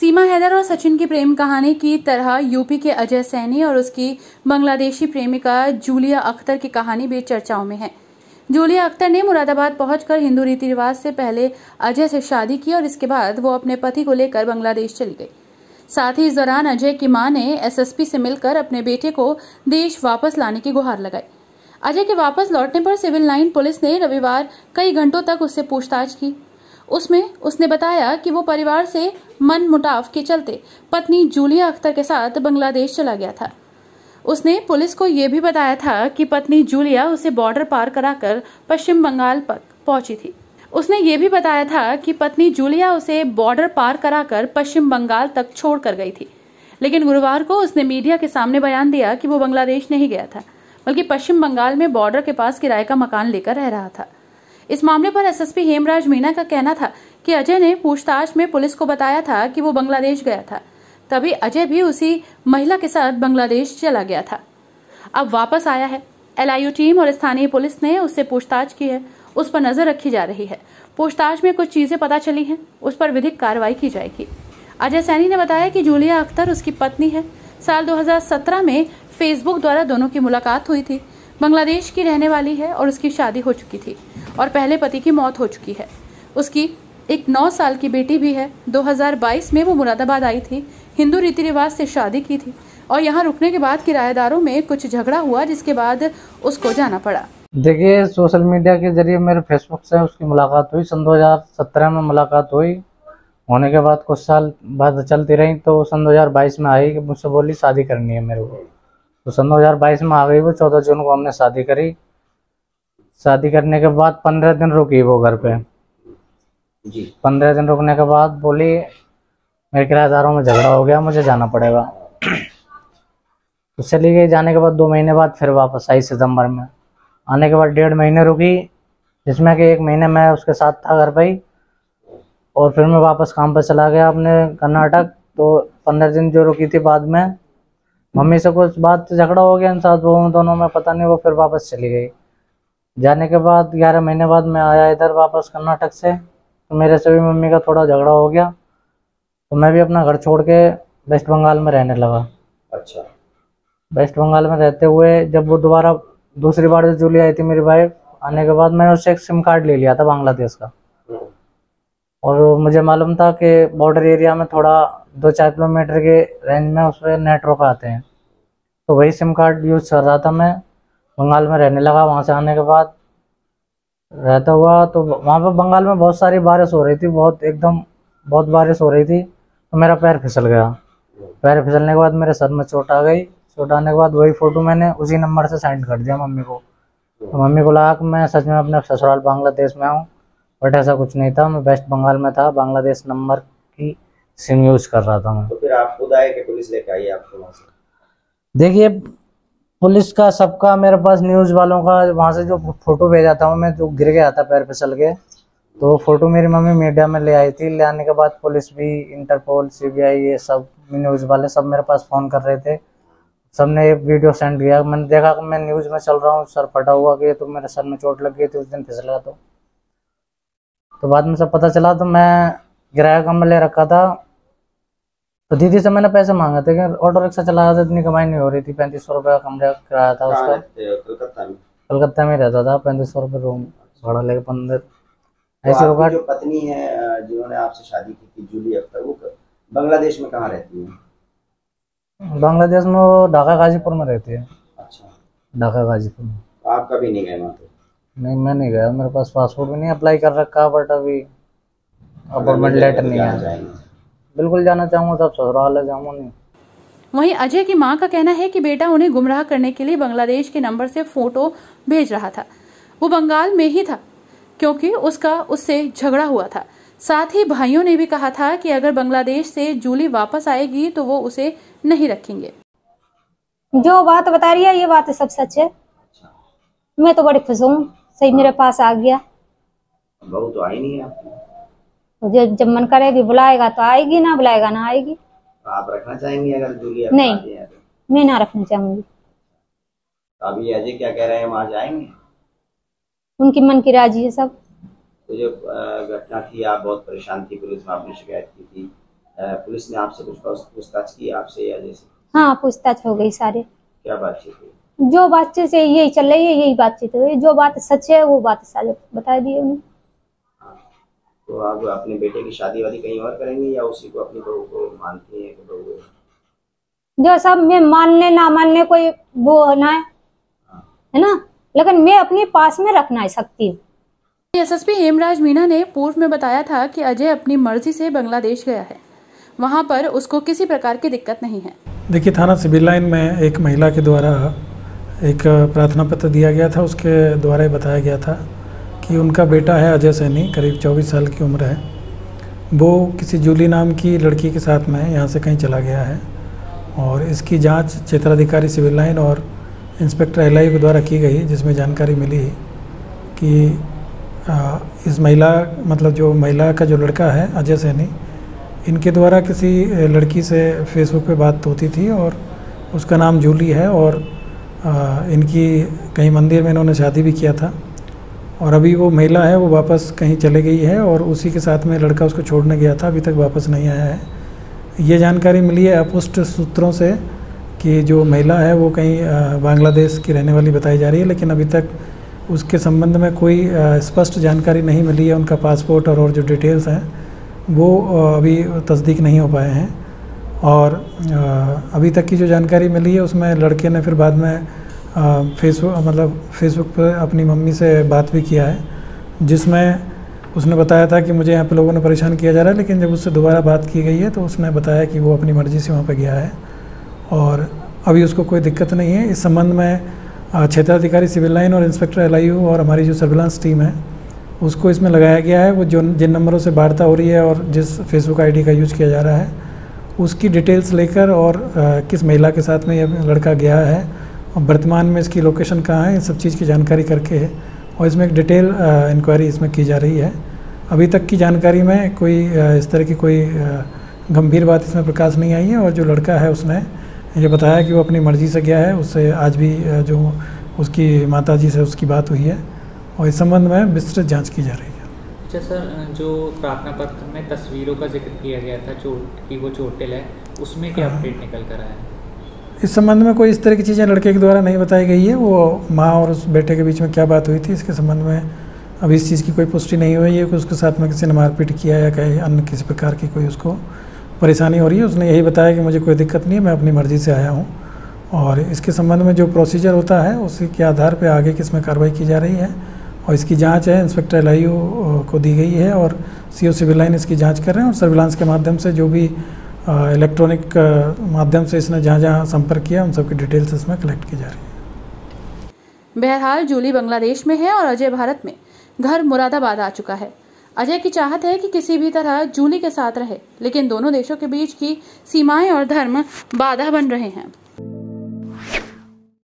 सीमा हैदर और सचिन की प्रेम कहानी की तरह यूपी के अजय सैनी और उसकी बांग्लादेशी प्रेमिका जूलिया अख्तर की कहानी भी चर्चाओं में है। जूलिया अख्तर ने मुरादाबाद पहुंचकर हिंदू रीति रिवाज से पहले अजय से शादी की और इसके बाद वो अपने पति को लेकर बांग्लादेश चली गई। साथ ही इस दौरान अजय की मां ने एसएसपी से मिलकर अपने बेटे को देश वापस लाने की गुहार लगाई। अजय के वापस लौटने पर सिविल लाइन पुलिस ने रविवार कई घंटों तक उससे पूछताछ की। उसमें उसने बताया कि वो परिवार से मनमुटाव के चलते पत्नी जूलिया अख्तर के साथ बांग्लादेश चला गया था। उसने पुलिस को यह भी बताया था कि पत्नी जूलिया उसे बॉर्डर पार कराकर पश्चिम बंगाल तक पहुंची थी। उसने ये भी बताया था कि पत्नी जूलिया उसे बॉर्डर पार कराकर पश्चिम बंगाल तक छोड़कर गई थी, लेकिन गुरुवार को उसने मीडिया के सामने बयान दिया कि वो बांग्लादेश नहीं गया था, बल्कि पश्चिम बंगाल में बॉर्डर के पास किराए का मकान लेकर रह रहा था। इस मामले पर एसएसपी हेमराज मीना का कहना था कि अजय ने पूछताछ में पुलिस को बताया था कि वो बांग्लादेश गया था, तभी अजय भी उसी महिला के साथ बांग्लादेश चला गया था। अब वापस आया है। एलआईयू टीम और स्थानीय पुलिस ने उससे पूछताछ की है, उस पर नजर रखी जा रही है। पूछताछ में कुछ चीजें पता चली हैं, उस पर विधिक कार्रवाई की जाएगी। अजय सैनी ने बताया कि जूलिया अख्तर उसकी पत्नी है। साल 2017 में फेसबुक द्वारा दोनों की मुलाकात हुई थी। बांग्लादेश की रहने वाली है और उसकी शादी हो चुकी थी और पहले पति की मौत हो चुकी है। उसकी एक 9 साल की बेटी भी है। 2022 में वो मुरादाबाद आई थी, हिंदू रीति रिवाज से शादी की थी और यहाँ रुकने के बाद किराएदारों में कुछ झगड़ा हुआ, जिसके बाद उसको जाना पड़ा। देखिए, सोशल मीडिया के जरिए मेरे फेसबुक से उसकी मुलाकात हुई। सन 2017 में मुलाकात हुई। होने के बाद कुछ साल बाद चलती रही, तो सन 2022 में आई कि मुझसे बोली शादी करनी है मेरे को। तो सन 2022 में आ गई वो। 14 जून को हमने शादी करी। शादी करने के बाद 15 दिन रुकी वो घर पे जी। 15 दिन रुकने के बाद बोली मेरे किराएदारों में झगड़ा हो गया, मुझे जाना पड़ेगा। तो चली गई। जाने के बाद 2 महीने बाद फिर वापस आई सितंबर में। आने के बाद 1.5 महीने रुकी, जिसमें कि 1 महीने मैं उसके साथ था घर पे ही, और फिर मैं वापस काम पर चला गया अपने कर्नाटक। तो 15 दिन जो रुकी थी, बाद में मम्मी से कुछ बात झगड़ा हो गया इन साथ वो दोनों में, पता नहीं, वो फिर वापस चली गई। जाने के बाद 11 महीने बाद मैं आया इधर वापस कर्नाटक से। तो मेरे से भी मम्मी का थोड़ा झगड़ा हो गया, तो मैं भी अपना घर छोड़ के वेस्ट बंगाल में रहने लगा। अच्छा। वेस्ट बंगाल में रहते हुए जब वो दोबारा दूसरी बार जो जूली आई थी मेरी वाइफ, आने के बाद मैंने उससे एक सिम कार्ड ले लिया था बांग्लादेश का। और मुझे मालूम था कि बॉर्डर एरिया में थोड़ा 2-4 किलोमीटर के रेंज में उस पर नेटवर्क आते हैं, तो वही सिम कार्ड यूज़ कर रहा था मैं। बंगाल में रहने लगा। वहाँ से आने के बाद रहता हुआ, तो वहाँ पर बंगाल में बहुत सारी बारिश हो रही थी, बहुत बारिश हो रही थी। तो मेरा पैर फिसल गया। पैर फिसलने के बाद मेरे सर में चोट आ गई। चोट आने के बाद वही फ़ोटो मैंने उसी नंबर से सेंड कर दिया मम्मी को। तो मम्मी को लगा कि मैं सच में अपने ससुराल बांग्लादेश में हूँ, बट ऐसा कुछ नहीं था। मैं वेस्ट बंगाल में था, बांग्लादेश नंबर की सिम यूज़ कर रहा था मैं। तो फिर आप खुद आए कि पुलिस लेके आई आपको वहाँ से? देखिए, पुलिस का सबका मेरे पास, न्यूज़ वालों का, वहाँ से जो फ़ोटो भेजा था मैं, जो गिर गया था पैर फिसल के, तो फोटो मेरी मम्मी मीडिया में ले आई थी। ले आने के बाद पुलिस भी, इंटरपोल, सीबीआई, ये सब न्यूज़ वाले सब मेरे पास फ़ोन कर रहे थे। सबने एक वीडियो सेंड किया। मैंने देखा कि मैं न्यूज़ में चल रहा हूँ, सर फटा हुआ कि तो मेरे सर में चोट लग गई थी उस दिन फिसला। तो बाद में सब पता चला। तो मैं किराया कम ले रखा था, तो दीदी से मैंने पैसे मांगे थे कि ऑटो रिक्शा चलाया था, इतनी कमाई नहीं हो रही थी। 3500 रुपये का कमरा किराया था उसका। कलकत्ता में रहता था। 3500 रुपये रूम भाड़ा लेके 15 ऐसे होगा। जो पत्नी है जिन्होंने आपसे शादी की थी, जूली अख्तर, वो बांग्लादेश में कहाँ रहती है? बांग्लादेश में वो ढाका गाजीपुर में रहती है। अच्छा। ढाका गाजीपुर में। आप कभी नहीं गए वहाँ पे? नहीं, मैं नहीं गया। मेरे पास पासपोर्ट भी नहीं अप्लाई कर रखा, बट अभी अपॉइंटमेंट लेटर नहीं आया। बिल्कुल जाना चाहूँगा, तब ससुराल है, जाऊँगा नहीं। वहीं अजय की मां का कहना है कि बेटा उन्हें गुमराह करने के लिए बांग्लादेश के नंबर से फोटो भेज रहा था। वो बंगाल में ही था क्योंकि उससे झगड़ा हुआ था। साथ ही भाइयों ने भी कहा था कि अगर बांग्लादेश से जूली वापस आएगी तो वो उसे नहीं रखेंगे। जो बात बता रही है ये बात सब सच है। मैं तो बड़ी खुश हूँ, सही मेरे पास आ गया। बहू तो आई नहीं है आपकी? जब मन करेगी बुलाएगा तो आएगी, ना बुलाएगा ना आएगी। आप रखना चाहेंगी अगर जूली? नहीं, मैं ना रखना चाहूंगी। अभी अजय क्या कह रहे हैं, वहां जाएंगे? उनकी मन की राजी है सब। तो जो घटना थी, आप बहुत परेशान थी, पुलिस में आपने शिकायत की थी, पुलिस ने आपसे कुछ पूछताछ की आपसे या जैसे? हाँ, पूछताछ हो गई सारे। क्या बातचीत हुई? जो बातचीत है यही चल रही है, यही बातचीत हुई, जो बात सच है वो बात सारे बता दी उन्हें। हाँ। तो आप अपने बेटे की शादी वादी कहीं और करेंगे या उसी को अपनी बहू को मानती हैं कि बहू है? जो सब में मानने ना मानने कोई वो होना है ना, लेकिन मैं अपने पास में रखना सकती हूँ। एसएसपी हेमराज मीणा ने पूर्व में बताया था कि अजय अपनी मर्जी से बांग्लादेश गया है, वहां पर उसको किसी प्रकार की दिक्कत नहीं है। देखिए, थाना सिविल लाइन में एक महिला के द्वारा एक प्रार्थना पत्र दिया गया था। उसके द्वारा बताया गया था कि उनका बेटा है अजय सैनी, करीब 24 साल की उम्र है। वो किसी जूली नाम की लड़की के साथ में यहाँ से कहीं चला गया है और इसकी जांच क्षेत्राधिकारी सिविल लाइन और इंस्पेक्टर एलआई के द्वारा की गई, जिसमें जानकारी मिली कि इस महिला मतलब जो महिला का जो लड़का है अजय सैनी, इनके द्वारा किसी लड़की से फेसबुक पे बात होती थी और उसका नाम जूली है और इनकी कहीं मंदिर में इन्होंने शादी भी किया था और अभी वो महिला है वो वापस कहीं चले गई है और उसी के साथ में लड़का उसको छोड़ने गया था, अभी तक वापस नहीं आया है। ये जानकारी मिली है अपुष्ट सूत्रों से कि जो महिला है वो कहीं बांग्लादेश की रहने वाली बताई जा रही है, लेकिन अभी तक उसके संबंध में कोई स्पष्ट जानकारी नहीं मिली है। उनका पासपोर्ट और जो डिटेल्स हैं वो अभी तस्दीक नहीं हो पाए हैं और अभी तक की जो जानकारी मिली है उसमें लड़के ने फिर बाद में फेसबुक पर अपनी मम्मी से बात भी किया है, जिसमें उसने बताया था कि मुझे यहाँ पे लोगों ने परेशान किया जा रहा है, लेकिन जब उससे दोबारा बात की गई है तो उसने बताया कि वो अपनी मर्ज़ी से वहाँ पे गया है और अभी उसको कोई दिक्कत नहीं है। इस संबंध में क्षेत्राधिकारी सिविल लाइन और इंस्पेक्टर एलआईयू और हमारी जो सर्विलांस टीम है उसको इसमें लगाया गया है। वो जिन नंबरों से वार्ता हो रही है और जिस फेसबुक आईडी का यूज़ किया जा रहा है उसकी डिटेल्स लेकर और किस महिला के साथ में यह लड़का गया है और वर्तमान में इसकी लोकेशन कहाँ है, इन सब चीज़ की जानकारी करके और इसमें एक डिटेल इंक्वायरी इसमें की जा रही है। अभी तक की जानकारी में कोई इस तरह की कोई गंभीर बात इसमें प्रकाश नहीं आई है और जो लड़का है उसने ये बताया कि वो अपनी मर्ज़ी से गया है। उससे आज भी जो उसकी माताजी से उसकी बात हुई है और इस संबंध में विस्तृत जांच की जा रही है। अच्छा सर, जो प्रार्थना पत्र में तस्वीरों का जिक्र किया गया था चोट की, वो चोटिल है, उसमें क्या अपडेट निकल कर आया है? इस संबंध में कोई इस तरह की चीज़ें लड़के के द्वारा नहीं बताई गई है। वो माँ और उस बेटे के बीच में क्या बात हुई थी इसके संबंध में अभी इस चीज़ की कोई पुष्टि नहीं हुई है कि उसके साथ में किसी ने मारपीट किया या कहीं अन्य किसी प्रकार की कोई उसको परेशानी हो रही है। उसने यही बताया कि मुझे कोई दिक्कत नहीं है, मैं अपनी मर्ज़ी से आया हूँ और इसके संबंध में जो प्रोसीजर होता है उसी के आधार पर आगे किसमें कार्रवाई की जा रही है और इसकी जांच है इंस्पेक्टर एलआईयू को दी गई है और सीओ सिविल लाइन इसकी जांच कर रहे हैं और सर्विलांस के माध्यम से जो भी इलेक्ट्रॉनिक माध्यम से इसने जहाँ जहाँ संपर्क किया उन सबकी डिटेल्स इसमें कलेक्ट की जा रही है। बहरहाल जूली बांग्लादेश में है और अजय भारत में घर मुरादाबाद आ चुका है। अजय की चाहत है कि किसी भी तरह जूली के साथ रहे, लेकिन दोनों देशों के बीच की सीमाएं और धर्म बाधा बन रहे हैं।